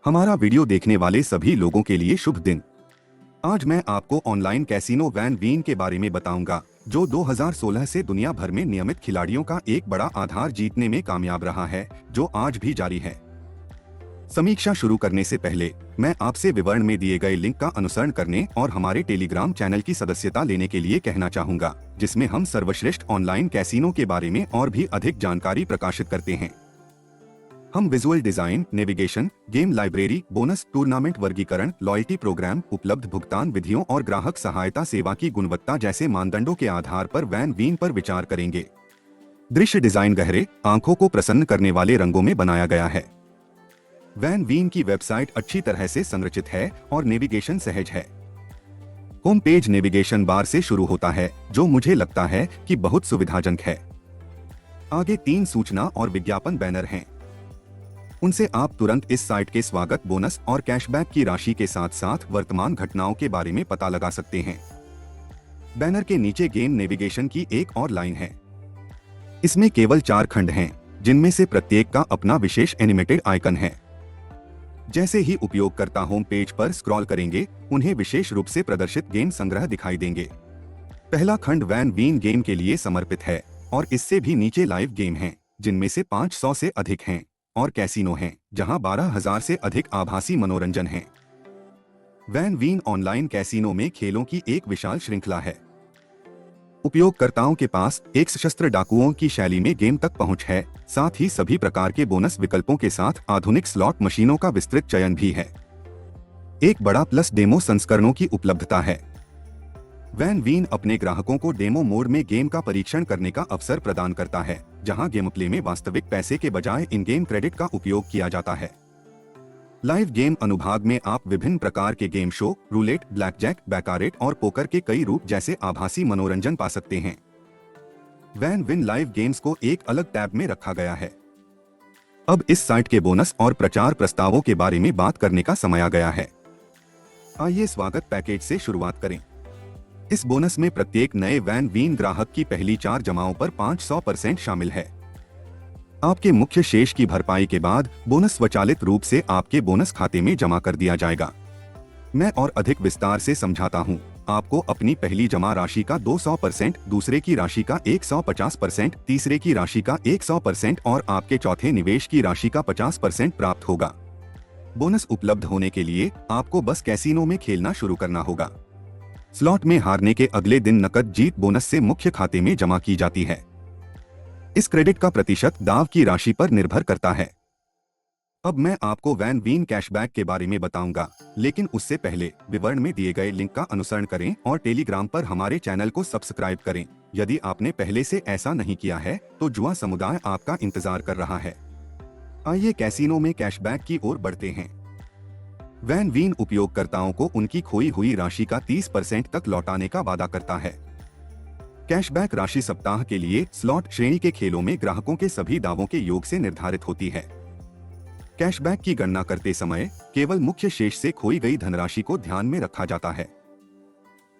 हमारा वीडियो देखने वाले सभी लोगों के लिए शुभ दिन। आज मैं आपको ऑनलाइन कैसीनो वैन वीन के बारे में बताऊंगा, जो 2016 से दुनिया भर में नियमित खिलाड़ियों का एक बड़ा आधार जीतने में कामयाब रहा है, जो आज भी जारी है। समीक्षा शुरू करने से पहले मैं आपसे विवरण में दिए गए लिंक का अनुसरण करने और हमारे टेलीग्राम चैनल की सदस्यता लेने के लिए कहना चाहूंगा, जिसमें हम सर्वश्रेष्ठ ऑनलाइन कैसीनो के बारे में और भी अधिक जानकारी प्रकाशित करते हैं। हम visual design, navigation, game library, bonus, tournament वर्गीकरण, लॉयल्टी प्रोग्राम, उपलब्ध भुगतान विधियों और ग्राहक सहायता सेवा की गुणवत्ता जैसे मानदंडों के आधार पर वैन वीन पर विचार करेंगे। दृश्य डिजाइन गहरे, आंखों को प्रसन्न करने वाले रंगों में बनाया गया है। वैन वीन की वेबसाइट अच्छी तरह से संरचित है और नेविगेशन सहज है। होम पेज नेविगेशन बार से शुरू होता है, जो मुझे लगता है कि बहुत सुविधाजनक है। आगे 3 सूचना और विज्ञापन बैनर हैं। उनसे आप तुरंत इस साइट के स्वागत, बोनस और कैशबैक की राशि के साथ साथ वर्तमान घटनाओं के बारे में पता लगा सकते हैं। बैनर के नीचे गेम नेविगेशन की एक और लाइन है। इसमें केवल 4 खंड हैं, जिनमें से प्रत्येक का अपना विशेष एनिमेटेड आइकन है। जैसे ही उपयोगकर्ता होम पेज पर स्क्रॉल करेंगे, उन्हें विशेष रूप से प्रदर्शित गेम संग्रह दिखाई देंगे। पहला खंड वैन वीन गेम के लिए समर्पित है और इससे भी नीचे लाइव गेम हैं, जिनमें से 500 से अधिक हैं, और कैसीनो हैं, जहां 12,000 से अधिक आभासी मनोरंजन हैं। वैन वीन ऑनलाइन कैसीनो में खेलों की एक विशाल श्रृंखला है। उपयोगकर्ताओं के पास एक सशस्त्र डाकुओं की शैली में गेम तक पहुंच है, साथ ही सभी प्रकार के बोनस विकल्पों के साथ आधुनिक स्लॉट मशीनों का विस्तृत चयन भी है। एक बड़ा प्लस डेमो संस्करणों की उपलब्धता है। वैन वीन अपने ग्राहकों को डेमो मोड में गेम का परीक्षण करने का अवसर प्रदान करता है, जहां गेम प्ले में वास्तविक पैसे के बजाय इन गेम क्रेडिट का उपयोग किया जाता है। लाइव गेम अनुभाग में आप विभिन्न प्रकार के game show, roulette, blackjack, baccarat और पोकर के कई रूप जैसे आभासी मनोरंजन पा सकते हैं। वैन विन लाइव गेम्स को एक अलग टैब में रखा गया है। अब इस साइट के बोनस और प्रचार प्रस्तावों के बारे में बात करने का समय आ गया है। आइए स्वागत पैकेज से शुरुआत करें। इस बोनस में प्रत्येक नए वैन वीन ग्राहक की पहली 4 जमाओं पर 500% शामिल है। आपके मुख्य शेष की भरपाई के बाद बोनस स्वचालित रूप से आपके बोनस खाते में जमा कर दिया जाएगा। मैं और अधिक विस्तार से समझाता हूं। आपको अपनी पहली जमा राशि का 200%, दूसरे की राशि का 150%, तीसरे की राशि का 100% और आपके चौथे निवेश की राशि का 50% प्राप्त होगा। बोनस उपलब्ध होने के लिए आपको बस कैसीनो में खेलना शुरू करना होगा। स्लॉट में हारने के अगले दिन नकद जीत बोनस से मुख्य खाते में जमा की जाती है। इस क्रेडिट का प्रतिशत दाव की राशि पर निर्भर करता है। अब मैं आपको वैन वीन कैशबैक के बारे में बताऊंगा, लेकिन उससे पहले विवरण में दिए गए लिंक का अनुसरण करें और टेलीग्राम पर हमारे चैनल को सब्सक्राइब करें। यदि आपने पहले से ऐसा नहीं किया है, तो जुआ समुदाय आपका इंतजार कर रहा है। आइए कैसीनो में कैशबैक की ओर बढ़ते हैं। वैन वीन उपयोगकर्ताओं को उनकी खोई हुई राशि का 30% तक लौटाने का वादा करता है। कैशबैक राशि सप्ताह के लिए स्लॉट श्रेणी के खेलों में ग्राहकों के सभी दावों के योग से निर्धारित होती है। कैशबैक की गणना करते समय केवल मुख्य शेष से खोई गई धनराशि को ध्यान में रखा जाता है।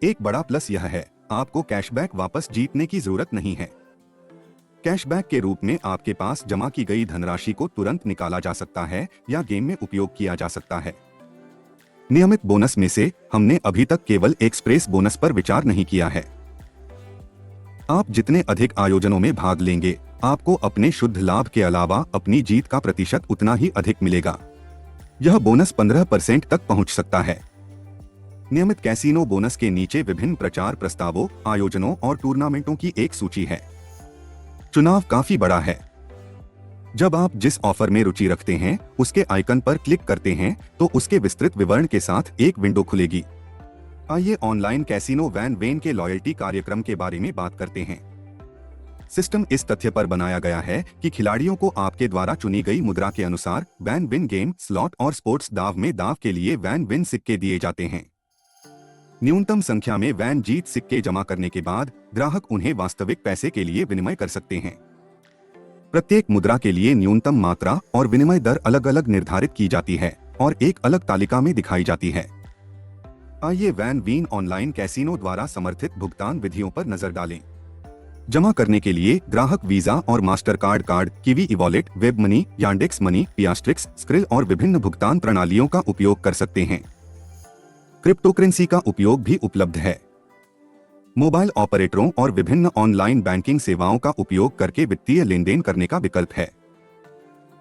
एक बड़ा प्लस यह है, आपको कैशबैक वापस जीतने की जरूरत नहीं है। कैशबैक के रूप में आपके पास जमा की गई धनराशि को तुरंत निकाला जा सकता है या गेम में उपयोग किया जा सकता है। नियमित बोनस में से हमने अभी तक केवल एक्सप्रेस बोनस पर विचार नहीं किया है। आप जितने अधिक आयोजनों में भाग लेंगे, आपको अपने शुद्ध लाभ के अलावा अपनी जीत का प्रतिशत उतना ही अधिक मिलेगा। यह बोनस 15% तक पहुंच सकता है। नियमित कैसीनो बोनस के नीचे विभिन्न प्रचार प्रस्तावों, आयोजनों और टूर्नामेंटों की एक सूची है। चुनाव काफी बड़ा है। जब आप जिस ऑफर में रुचि रखते हैं, उसके आइकन पर क्लिक करते हैं, तो उसके विस्तृत विवरण के साथ एक विंडो खुलेगी। आइए ऑनलाइन कैसीनो वैन वीन के लॉयल्टी कार्यक्रम के बारे में बात करते हैं। सिस्टम इस तथ्य पर बनाया गया है कि खिलाड़ियों को आपके द्वारा चुनी गई मुद्रा के अनुसार वैन विन गेम, स्लॉट और स्पोर्ट्स दाव में दाव के लिए वैन विन सिक्के दिए जाते हैं। न्यूनतम संख्या में वैन जीत सिक्के जमा करने के बाद ग्राहक उन्हें वास्तविक पैसे के लिए विनिमय कर सकते हैं। प्रत्येक मुद्रा के लिए न्यूनतम मात्रा और विनिमय दर अलग अलग निर्धारित की जाती है और एक अलग तालिका में दिखाई जाती है। आइए वैन वीन ऑनलाइन कैसीनो द्वारा समर्थित भुगतान विधियों पर नजर डालें। जमा करने के लिए ग्राहक वीजा और Mastercard card, Qiwi e wallet, WebMoney, Yandex money, Piastrix, Skrill और विभिन्न भुगतान प्रणालियों का उपयोग कर सकते हैं। क्रिप्टोकरेंसी का उपयोग भी उपलब्ध है। मोबाइल ऑपरेटरों और विभिन्न ऑनलाइन बैंकिंग सेवाओं का उपयोग करके वित्तीय लेन देन करने का विकल्प है।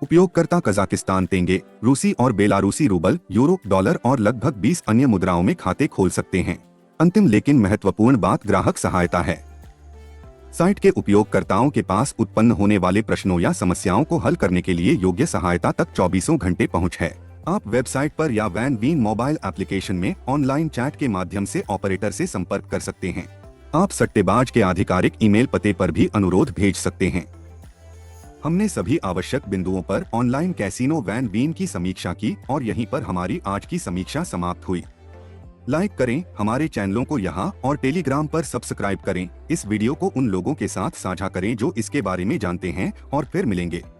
उपयोगकर्ता कजाकिस्तान तेंगे, रूसी और बेलारूसी रूबल, यूरो, डॉलर और लगभग 20 अन्य मुद्राओं में खाते खोल सकते हैं। अंतिम लेकिन महत्वपूर्ण बात ग्राहक सहायता है। साइट के उपयोगकर्ताओं के पास उत्पन्न होने वाले प्रश्नों या समस्याओं को हल करने के लिए योग्य सहायता तक 24 घंटे पहुंच है। आप वेबसाइट पर या वैन वीन मोबाइल एप्लीकेशन में ऑनलाइन चैट के माध्यम से ऑपरेटर से संपर्क कर सकते हैं। आप सट्टेबाज के आधिकारिक ईमेल पते पर भी अनुरोध भेज सकते हैं। हमने सभी आवश्यक बिंदुओं पर ऑनलाइन कैसीनो वैन वीन की समीक्षा की और यहीं पर हमारी आज की समीक्षा समाप्त हुई। लाइक करें, हमारे चैनलों को यहाँ और टेलीग्राम पर सब्सक्राइब करें। इस वीडियो को उन लोगों के साथ साझा करें जो इसके बारे में जानते हैं और फिर मिलेंगे।